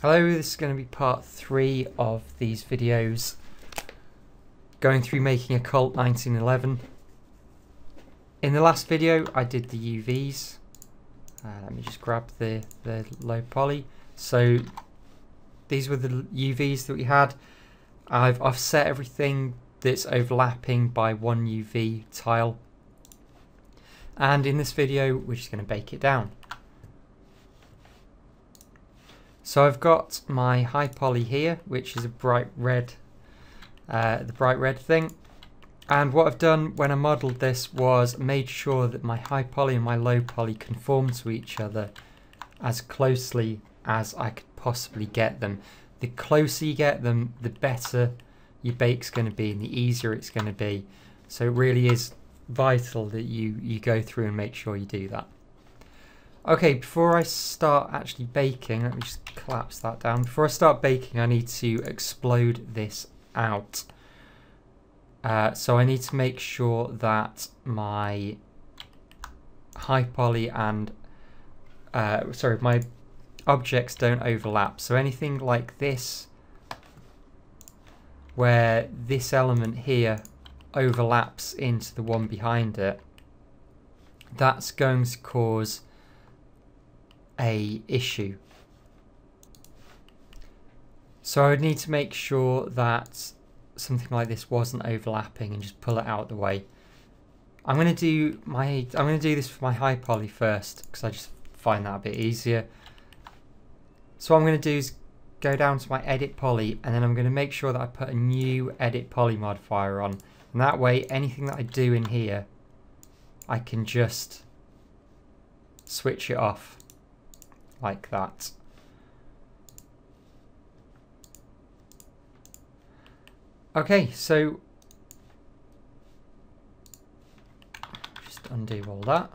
Hello, this is going to be part 3 of these videos going through making a Colt 1911. In the last video I did the UVs. Let me just grab the low poly. So these were the UVs that we had. I've offset everything that's overlapping by one UV tile. And in this video we're just going to bake it down. So I've got my high poly here, which is a bright red, the bright red thing. And what I've done when I modelled this was made sure that my high poly and my low poly conform to each other as closely as I could possibly get them. The closer you get them, the better your bake's going to be and the easier it's going to be. So it really is vital that you go through and make sure you do that. Okay, before I start actually baking, let me just collapse that down. Before I start baking, I need to explode this out. So I need to make sure that my high poly and, my objects don't overlap. So anything like this, where this element here overlaps into the one behind it, that's going to cause a issue. So I would need to make sure that something like this wasn't overlapping and just pull it out of the way. I'm going to do this for my high poly first because I just find that a bit easier. So what I'm going to do is go down to my edit poly, and then I'm going to make sure that I put a new edit poly modifier on, and that way anything that I do in here I can just switch it off like that. Okay, so just undo all that.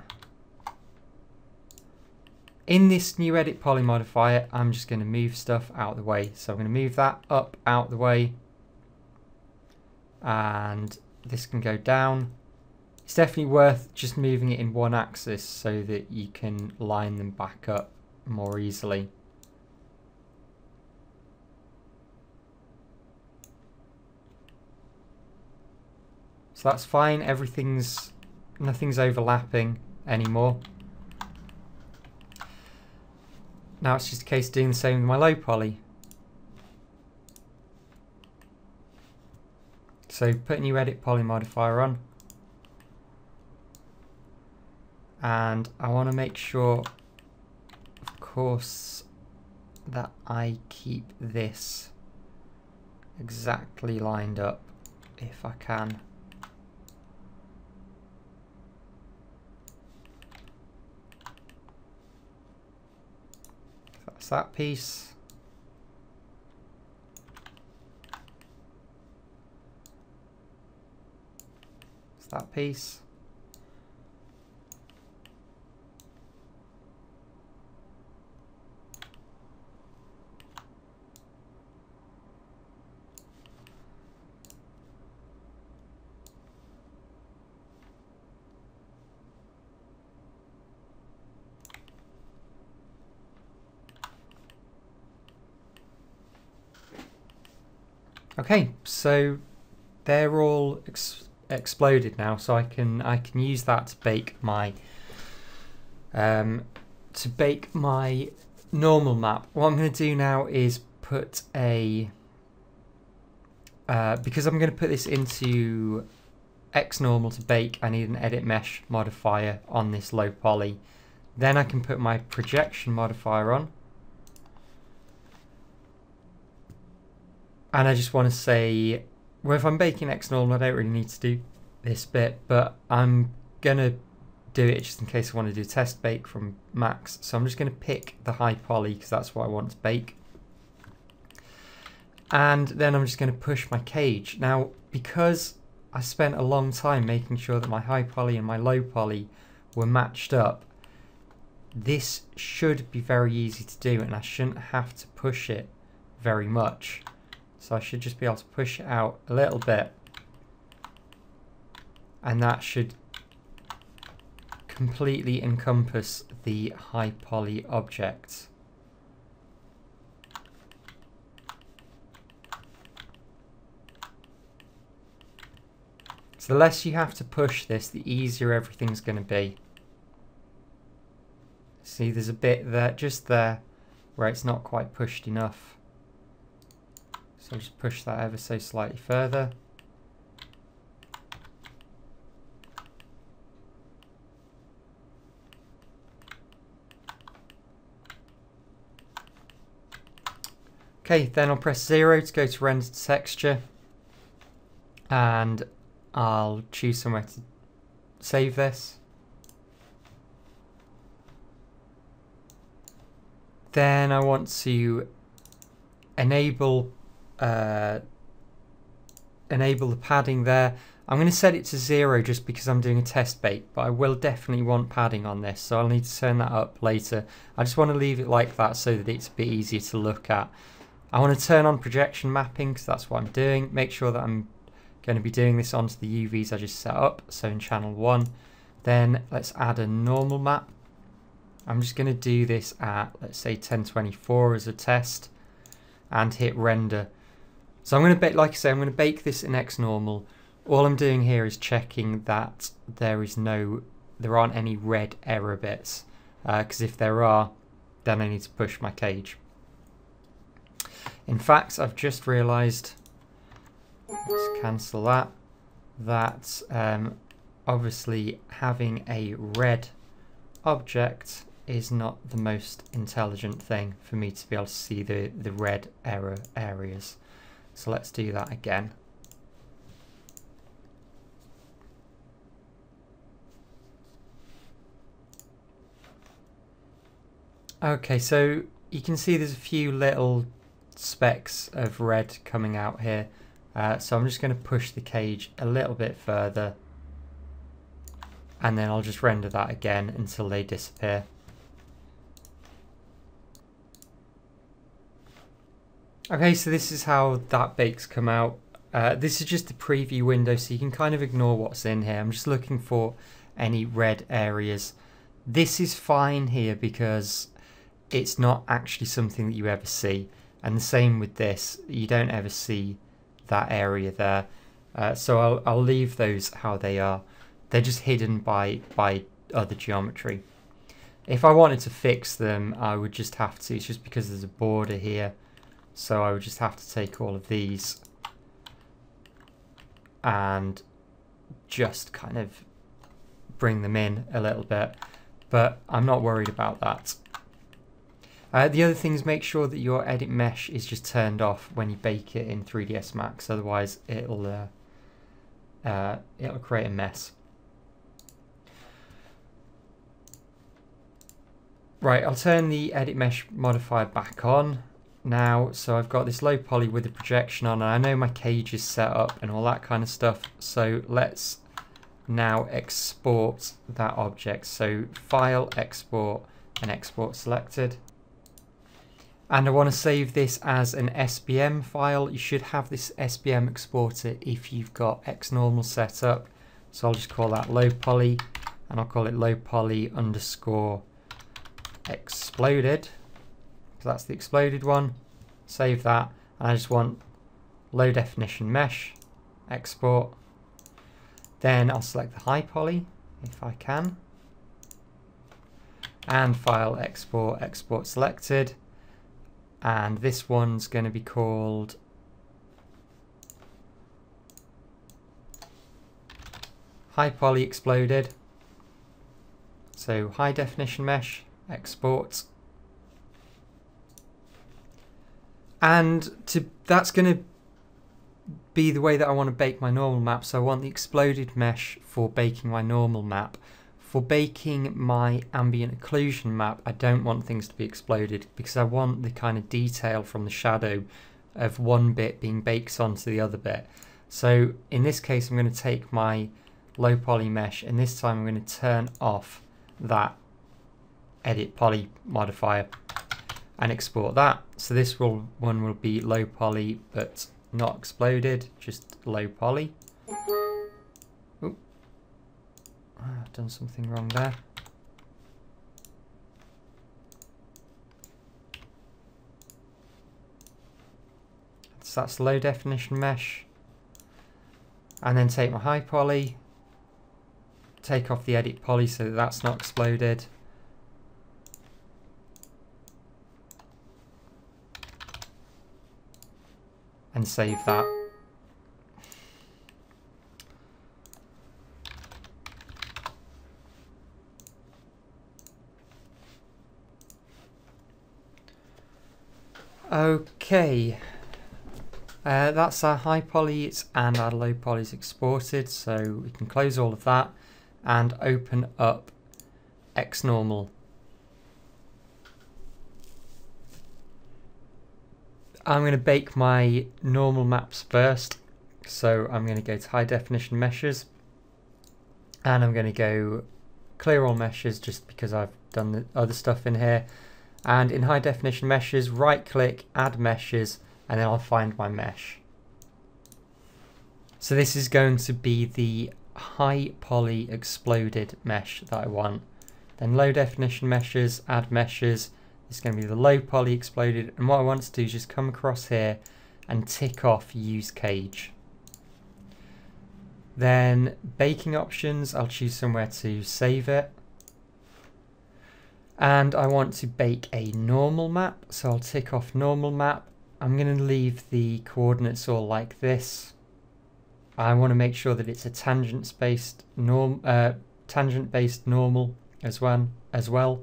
In this new edit poly modifier, I'm just going to move stuff out of the way. So I'm going to move that up out of the way, and this can go down. It's definitely worth just moving it in one axis so that you can line them back up more easily. So that's fine, nothing's overlapping anymore. Now it's just a case of doing the same with my low poly. So put a new edit poly modifier on. And I want to make sure, of course, that I keep this exactly lined up if I can. That's that piece. It's that piece. Okay, so they're all exploded now, so I can use that to bake my normal map. What I'm going to do now is put a because I'm going to put this into X normal to bake, I need an edit mesh modifier on this low poly. Then I can put my projection modifier on. And I just want to say, well, if I'm baking X normal, I don't really need to do this bit, but I'm going to do it just in case I want to do test bake from max. So I'm just going to pick the high poly because that's what I want to bake. And then I'm just going to push my cage. Now, because I spent a long time making sure that my high poly and my low poly were matched up, this should be very easy to do and I shouldn't have to push it very much. So I should just be able to push it out a little bit, and that should completely encompass the high poly object. So the less you have to push this, the easier everything's going to be. See, there's a bit there, just there, where it's not quite pushed enough. So just push that ever so slightly further. Okay, then I'll press 0 to go to render to texture, and I'll choose somewhere to save this. Then I want to enable the padding there. I'm going to set it to 0 just because I'm doing a test bake, but I will definitely want padding on this, so I'll need to turn that up later. I just want to leave it like that so that it's a bit easier to look at. I want to turn on projection mapping because that's what I'm doing. Make sure that I'm going to be doing this onto the UVs I just set up, so in channel 1. Then let's add a normal map. I'm just going to do this at, let's say, 1024 as a test and hit render. So I'm going to bake, like I say, I'm going to bake this in X normal. All I'm doing here is checking that there aren't any red error bits, because if there are, then I need to push my cage. In fact, I've just realised, let's cancel that, obviously having a red object is not the most intelligent thing for me to be able to see the red error areas. So let's do that again. Okay, so you can see there's a few little specks of red coming out here. So I'm just going to push the cage a little bit further, and then I'll just render that again until they disappear. Okay, so this is how that bake's come out. This is just a preview window, so you can kind of ignore what's in here. I'm just looking for any red areas. This is fine here because it's not actually something that you ever see. And the same with this, you don't ever see that area there. So I'll leave those how they are. They're just hidden by other geometry. If I wanted to fix them, I would just have to, it's just because there's a border here. So I would just have to take all of these and just kind of bring them in a little bit. But I'm not worried about that. The other thing is make sure that your edit mesh is just turned off when you bake it in 3ds Max, otherwise it'll create a mess. Right, I'll turn the edit mesh modifier back on now, so I've got this low poly with the projection on, and I know my cage is set up and all that kind of stuff, so let's now export that object. So file, export, and export selected. And I want to save this as an SBM file. You should have this SBM exporter if you've got XNormal set up. So I'll just call that low poly, and I'll call it low poly underscore exploded. So that's the exploded one. Save that. And I just want low definition mesh, export. Then I'll select the high poly if I can. And file, export, export selected. And this one's going to be called high poly exploded. So high definition mesh, export. And that's going to be the way that I want to bake my normal map. So I want the exploded mesh for baking my normal map. For baking my ambient occlusion map, I don't want things to be exploded because I want the kind of detail from the shadow of one bit being baked onto the other bit. So in this case, I'm going to take my low poly mesh, and this time I'm going to turn off that edit poly modifier and export that. So this one will be low poly but not exploded, just low poly. I've done something wrong there. So that's low definition mesh. And then take my high poly, take off the edit poly so that that's not exploded. And save that. Okay, that's our high polys and our low polys exported, so we can close all of that and open up XNormal. I'm going to bake my normal maps first, so I'm going to go to high definition meshes and I'm going to go clear all meshes just because I've done the other stuff in here. And in high definition meshes, right click, add meshes, and then I'll find my mesh. So this is going to be the high poly exploded mesh that I want. Then low definition meshes, add meshes. It's going to be the low poly exploded. And what I want to do is just come across here and tick off use cage. Then baking options, I'll choose somewhere to save it. And I want to bake a normal map, so I'll tick off normal map. I'm going to leave the coordinates all like this. I want to make sure that it's a tangent-based normal as well.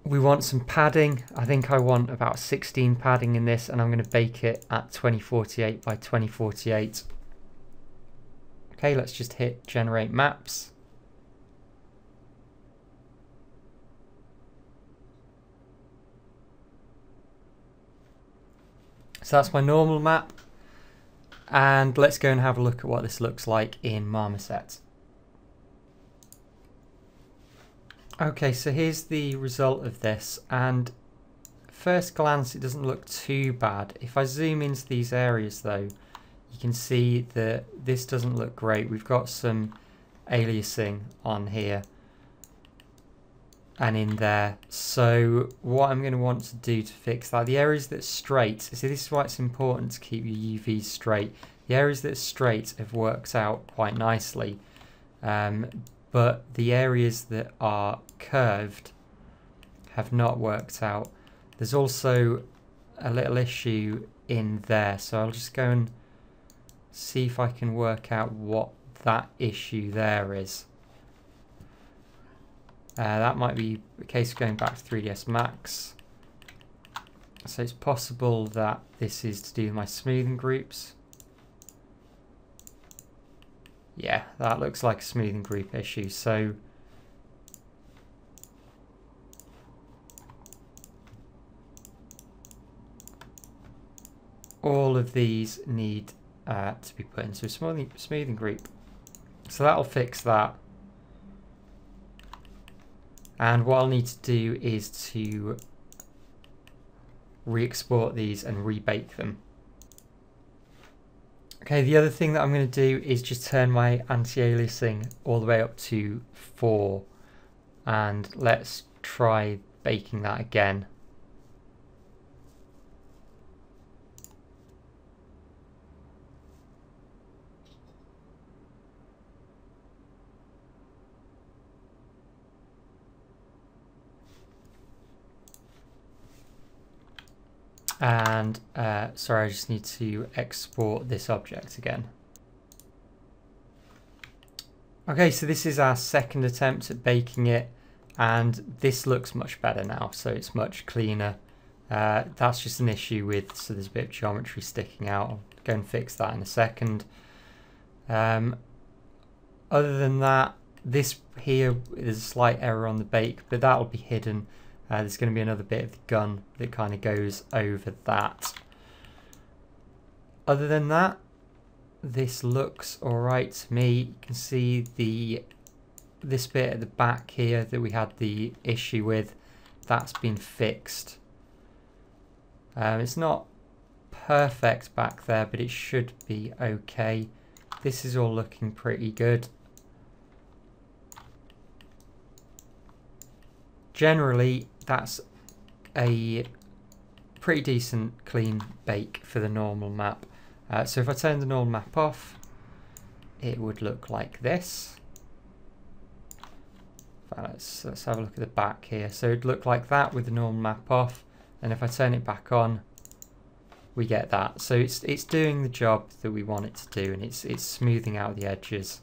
We want some padding. I think I want about 16 padding in this, and I'm going to bake it at 2048 by 2048. Okay, let's just hit generate maps. So that's my normal map. And let's go and have a look at what this looks like in Marmoset. Okay, so here's the result of this. And first glance, it doesn't look too bad. If I zoom into these areas though, you can see that this doesn't look great. We've got some aliasing on here and in there. So what I'm going to want to do to fix that, the areas that's straight, see this is why it's important to keep your UVs straight. The areas that's straight have worked out quite nicely, but the areas that are curved have not worked out. There's also a little issue in there, so I'll just go and see if I can work out what that issue there is. That might be a case of going back to 3ds Max. So it's possible that this is to do with my smoothing groups. Yeah, that looks like a smoothing group issue. So all of these need to be put into a smoothing group. So that'll fix that. And what I'll need to do is to re-export these and rebake them. Okay, the other thing that I'm going to do is just turn my anti-aliasing all the way up to 4. And let's try baking that again. And sorry, I just need to export this object again. Okay, so this is our second attempt at baking it, and this looks much better now, so it's much cleaner. That's just an issue with, so there's a bit of geometry sticking out. I'll go and fix that in a second. Other than that, this here is a slight error on the bake, but that'll be hidden. There's going to be another bit of the gun that kind of goes over that. Other than that, this looks alright to me. You can see this bit at the back here that we had the issue with, that's been fixed. It's not perfect back there, but it should be okay. This is all looking pretty good. Generally, that's a pretty decent clean bake for the normal map. So if I turn the normal map off, it would look like this. Let's have a look at the back here. So it'd look like that with the normal map off, and if I turn it back on, we get that. So it's doing the job that we want it to do, and it's smoothing out the edges.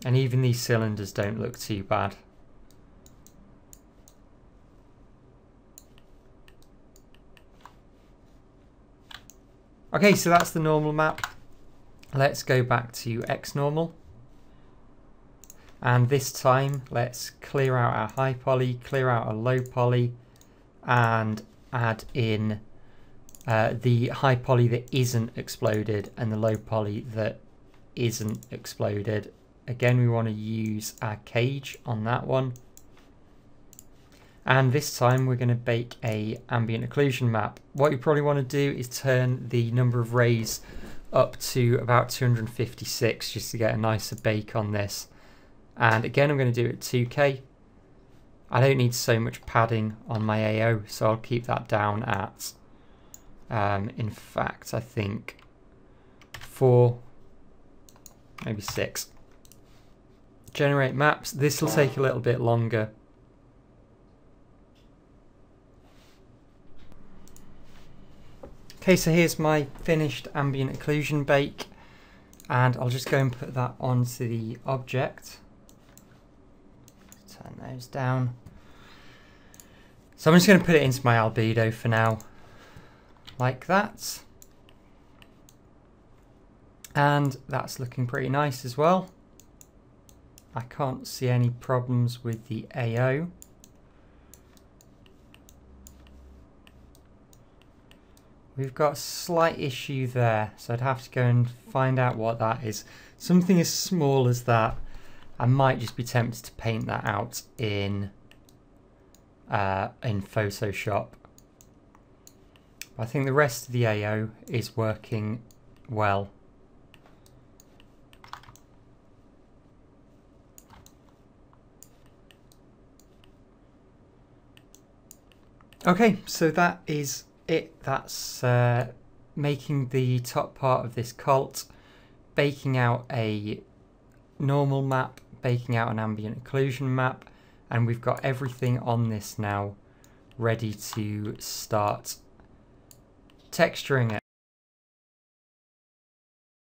And even these cylinders don't look too bad. Okay, so that's the normal map. Let's go back to X normal. And this time, let's clear out our high poly, clear out our low poly, and add in the high poly that isn't exploded and the low poly that isn't exploded. Again, we want to use our cage on that one. And this time we're going to bake a ambient occlusion map. What you probably want to do is turn the number of rays up to about 256 just to get a nicer bake on this. And again, I'm going to do it at 2K. I don't need so much padding on my AO, so I'll keep that down at, in fact, I think 4, maybe 6. Generate maps. This will take a little bit longer. Okay, so here's my finished ambient occlusion bake, and I'll just go and put that onto the object. Turn those down. So I'm just going to put it into my albedo for now, like that. And that's looking pretty nice as well. I can't see any problems with the AO. We've got a slight issue there, so I'd have to go and find out what that is. Something as small as that, I might just be tempted to paint that out in Photoshop. I think the rest of the AO is working well. Okay, so that is it. That's making the top part of this Colt, baking out a normal map, baking out an ambient occlusion map, and we've got everything on this now ready to start texturing it.